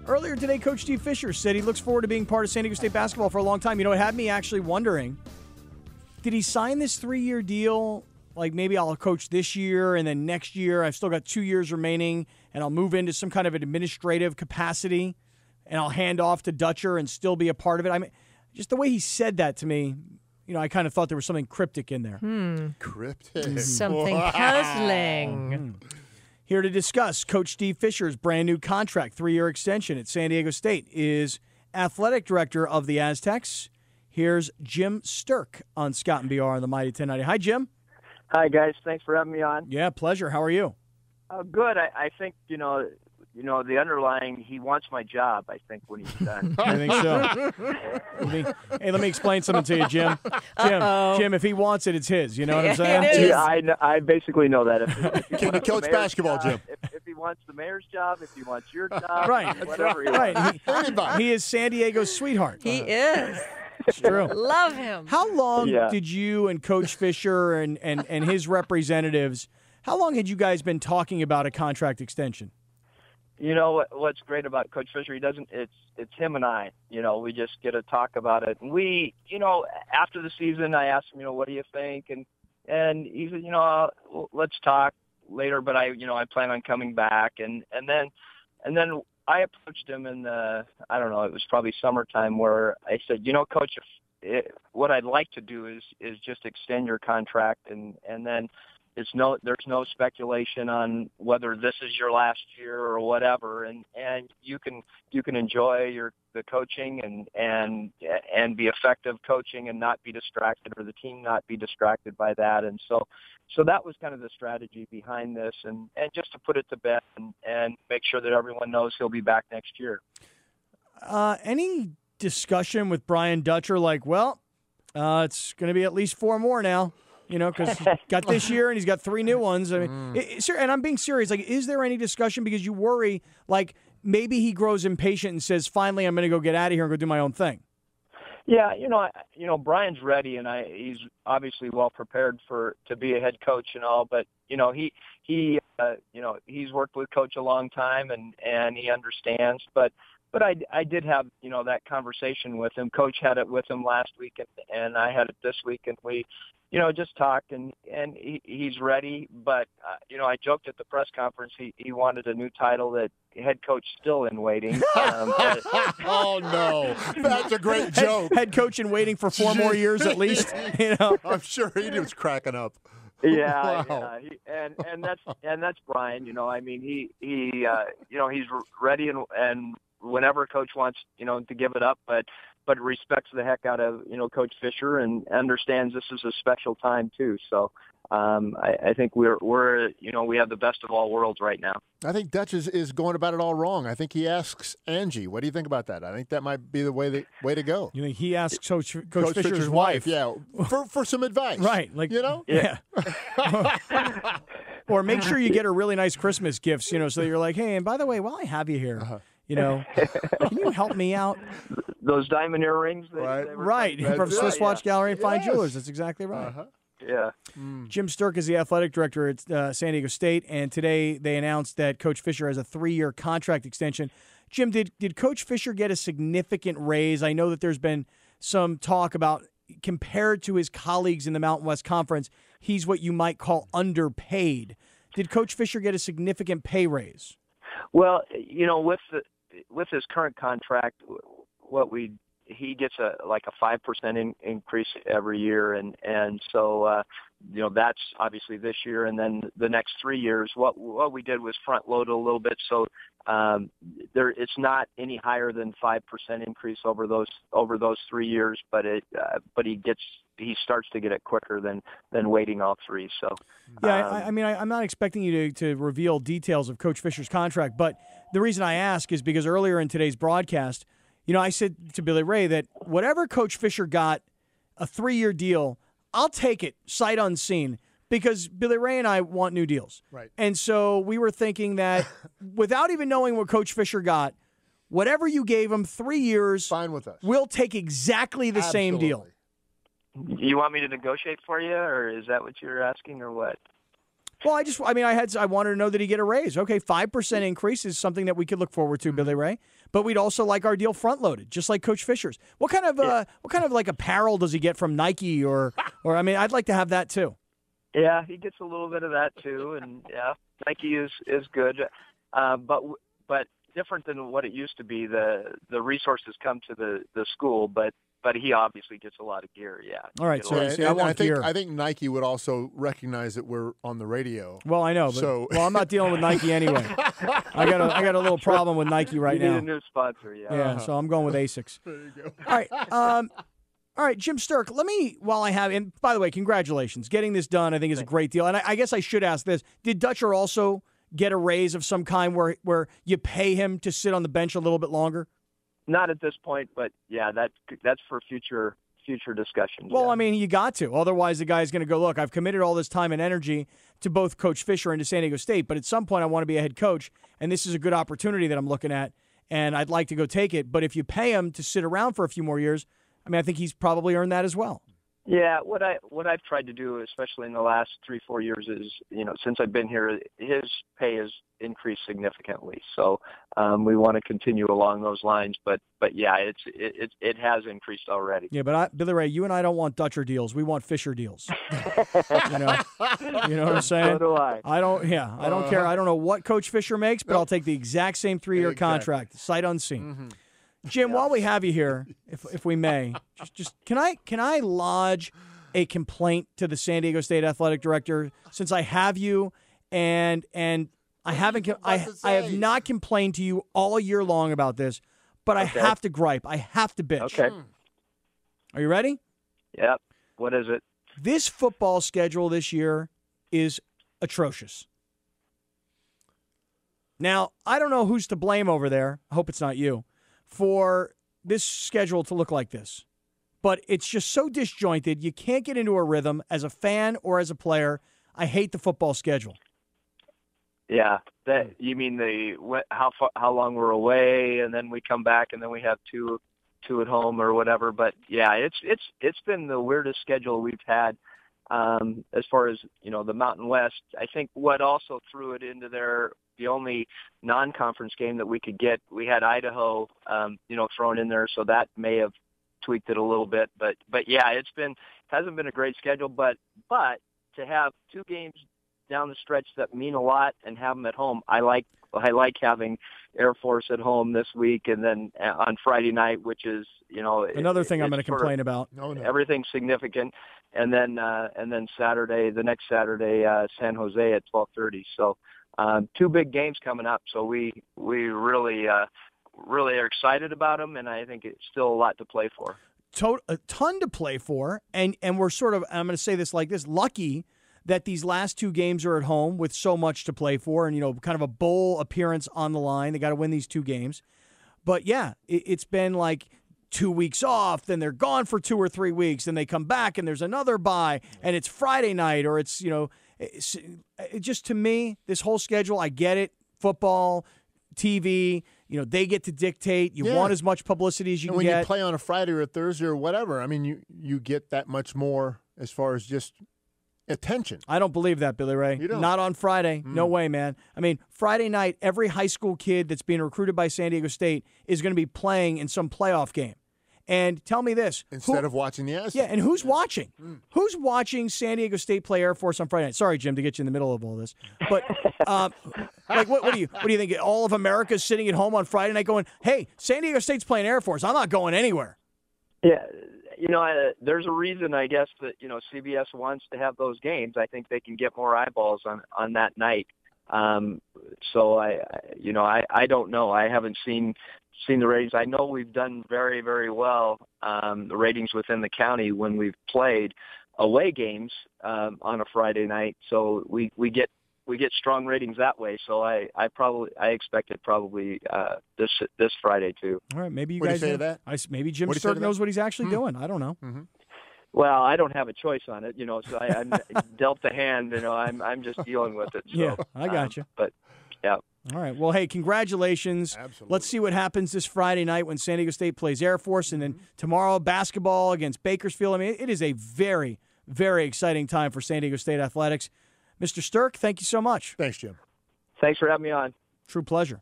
Earlier today, Coach Steve Fisher said he looks forward to being part of San Diego State basketball for a long time. You know, it had me actually wondering, did he sign this 3-year deal? Like, maybe I'll coach this year, and then next year I've still got 2 years remaining, and I'll move into some kind of an administrative capacity, and I'll hand off to Dutcher and still be a part of it. I mean, just the way he said that to me, you know, I kind of thought there was something cryptic in there. Cryptic. Something puzzling. Here to discuss Coach Steve Fisher's brand new contract, 3-year extension at San Diego State, is athletic director of the Aztecs. Here's Jim Sterk on Scott and BR on the Mighty 1090. Hi, Jim. Hi, guys. Thanks for having me on. Yeah, pleasure. How are you? Good. I think, you know, the underlying, he wants my job, I think, when he's done. I think so. Let me explain something to you, Jim. Jim, if he wants it, it's his. You know what I'm saying? Yeah, I basically know that. If Can you coach basketball, job, Jim? If he wants the mayor's job, if he wants your job, Right. whatever he wants. Right. He is San Diego's sweetheart. He is. It's true. Love him. How long did you and Coach Fisher and his representatives, how long had you guys been talking about a contract extension? You know what's great about Coach Fisher? He doesn't. It's him and I. You know, we just get to talk about it. And we, you know, after the season, I asked him, you know, what do you think? And he said, you know, let's talk later. But I plan on coming back. And then I approached him in the, I don't know, it was probably summertime, where I said, you know, Coach, what I'd like to do is just extend your contract, and then there's no speculation on whether this is your last year or whatever, and you can enjoy the coaching and be effective coaching and not be distracted, or the team not be distracted by that. And so that was kind of the strategy behind this, and just to put it to bed and make sure that everyone knows he'll be back next year. Any discussion with Brian Dutcher like, well, it's going to be at least 4 more now? You know, because he's got this year and he's got 3 new ones. I mean, and I'm being serious. Like, is there any discussion? Because you worry, like, maybe he grows impatient and says, finally, I'm going to go get out of here and go do my own thing. Yeah, you know, Brian's ready, and he's obviously well prepared to be a head coach and all. But you know, he's worked with Coach a long time, and he understands. But I did have, you know, that conversation with him. Coach had it with him last week, and I had it this week, and we, you know, just talked, and he's ready. But, you know, I joked at the press conference, he wanted a new title, that head coach still in waiting. Oh, no. That's a great joke. Head coach in waiting for 4 more years at least. You know, I'm sure he was cracking up. Yeah, wow. Yeah. And that's Brian. You know, I mean, he you know, he's ready, and whenever Coach wants, you know, to give it up, but respects the heck out of, you know, Coach Fisher, and understands this is a special time too. So I think we're you know, we have the best of all worlds right now. I think Dutch is going about it all wrong. I think he asks Angie, what do you think about that? I think that might be the way to go. You think he asks Coach Fisher's wife? Yeah, for some advice. Right. Like, you know? Yeah. Or make sure you get her really nice Christmas gifts, you know, so you're like, hey, and by the way, while I have you here, you know, can you help me out? Those diamond earrings. Right. From Swiss Watch Gallery and Fine Jewelers. That's exactly right. Uh-huh. Yeah. Jim Sterk is the athletic director at San Diego State, and today they announced that Coach Fisher has a 3-year contract extension. Jim, did Coach Fisher get a significant raise? I know that there's been some talk about, compared to his colleagues in the Mountain West Conference, he's what you might call underpaid. Did Coach Fisher get a significant pay raise? Well, you know, with his current contract, he gets a 5% increase every year, and so you know, that's obviously this year, and then the next 3 years. What we did was front load a little bit, so it's not any higher than 5% increase over those 3 years, but he starts to get it quicker than waiting all 3. So yeah, I mean, I'm not expecting you to reveal details of Coach Fisher's contract, but the reason I ask is because earlier in today's broadcast, you know, I said to Billy Ray that whatever Coach Fisher got, a 3-year deal, I'll take it sight unseen, because Billy Ray and I want new deals. Right. And so we were thinking that without even knowing what Coach Fisher got, whatever you gave him, 3 years, fine with us. We'll take exactly the same deal. You want me to negotiate for you, or is that what you're asking, or what? Well, I wanted to know that he get a raise. Okay, 5% increase is something that we could look forward to, Billy Ray. But we'd also like our deal front loaded, just like Coach Fisher's. What kind of like apparel does he get from Nike or I'd like to have that too. Yeah, he gets a little bit of that too, and yeah, Nike is good, but different than what it used to be. The resources come to the school, but he obviously gets a lot of gear. Yeah. All right, so I think Nike would also recognize that we're on the radio. Well, I know, but I'm not dealing with Nike anyway. I got a little problem with Nike right now. Need a new sponsor, yeah. Yeah, so I'm going with Asics. There you go. All right, Jim Sterk, and by the way, congratulations. Getting this done, I think, is a great deal. And I guess I should ask this. Did Dutcher also get a raise of some kind where you pay him to sit on the bench a little bit longer? Not at this point, but yeah, that's for future discussions. Well, yeah. I mean, you got to. Otherwise, the guy's going to go, look, I've committed all this time and energy to both Coach Fisher and to San Diego State, but at some point I want to be a head coach, and this is a good opportunity that I'm looking at, and I'd like to go take it. But if you pay him to sit around for a few more years, I think he's probably earned that as well. Yeah, what I've tried to do, especially in the last 3-4 years, is since I've been here, his pay has increased significantly. So we want to continue along those lines. But yeah, it has increased already. Yeah, but Billy Ray, you and I don't want Dutcher deals. We want Fisher deals. You know what I'm saying? So do I. I don't care. I don't know what Coach Fisher makes, but I'll take the exact same 3-year contract, sight unseen. Mm-hmm. Jim, while we have you here, if we may, just can I lodge a complaint to the San Diego State athletic director since I have you and I have not complained to you all year long about this, but I have to gripe. I have to bitch. Okay. Are you ready? Yep. What is it? This football schedule this year is atrocious. Now, I don't know who's to blame over there. I hope it's not you. For this schedule to look like this. But it's just so disjointed, you can't get into a rhythm as a fan or as a player. I hate the football schedule. Yeah, that you mean how long we're away, and then we come back, and then we have two at home or whatever. But yeah, it's been the weirdest schedule we've had as far as the Mountain West. I think what also threw it into there. The only non-conference game that we could get, we had Idaho, thrown in there, so that may have tweaked it a little bit. But yeah, hasn't been a great schedule. But to have two games down the stretch that mean a lot and have them at home, I like having Air Force at home this week, and then on Friday night, which is another thing I'm going to complain about. No. Everything's significant, and then Saturday, the next Saturday, San Jose at 12:30. So. Two big games coming up, so we really are excited about them, and I think it's still a lot to play for. A ton to play for, and we're sort of, I'm going to say this like this, lucky that these last two games are at home with so much to play for, and kind of a bowl appearance on the line. They got to win these two games. But yeah, it's been like 2 weeks off, then they're gone for 2 or 3 weeks, then they come back and there's another bye, and it's Friday night, or it's it just, to me, this whole schedule, I get it. Football, TV, they get to dictate. You want as much publicity as you can get. When you play on a Friday or a Thursday or whatever, you get that much more as far as just attention. I don't believe that, Billy Ray. You don't? Not on Friday. No way, man. Friday night, every high school kid that's being recruited by San Diego State is going to be playing in some playoff game. And tell me this. Instead of watching the Aztecs. Yeah, and who's watching? Who's watching San Diego State play Air Force on Friday night? Sorry, Jim, to get you in the middle of all this. But, what do you think? All of America's sitting at home on Friday night going, hey, San Diego State's playing Air Force. I'm not going anywhere. Yeah, there's a reason, I guess, that, CBS wants to have those games. I think they can get more eyeballs on that night. So I don't know. I haven't seen the ratings. I know we've done very, very well, the ratings within the county when we've played away games on a Friday night. So we get strong ratings that way. So I expect it probably this Friday too. All right, maybe you what guys do you say to that? Maybe Jim Sterk knows what he's actually doing. I don't know. Mm-hmm. Well, I don't have a choice on it, so I'm dealt the hand, I'm just dealing with it. So, yeah, I got you. But yeah. All right. Well, hey, congratulations. Absolutely. Let's see what happens this Friday night when San Diego State plays Air Force, and then tomorrow basketball against Bakersfield. It is a very, very exciting time for San Diego State athletics. Mr. Sterk, thank you so much. Thanks, Jim. Thanks for having me on. True pleasure.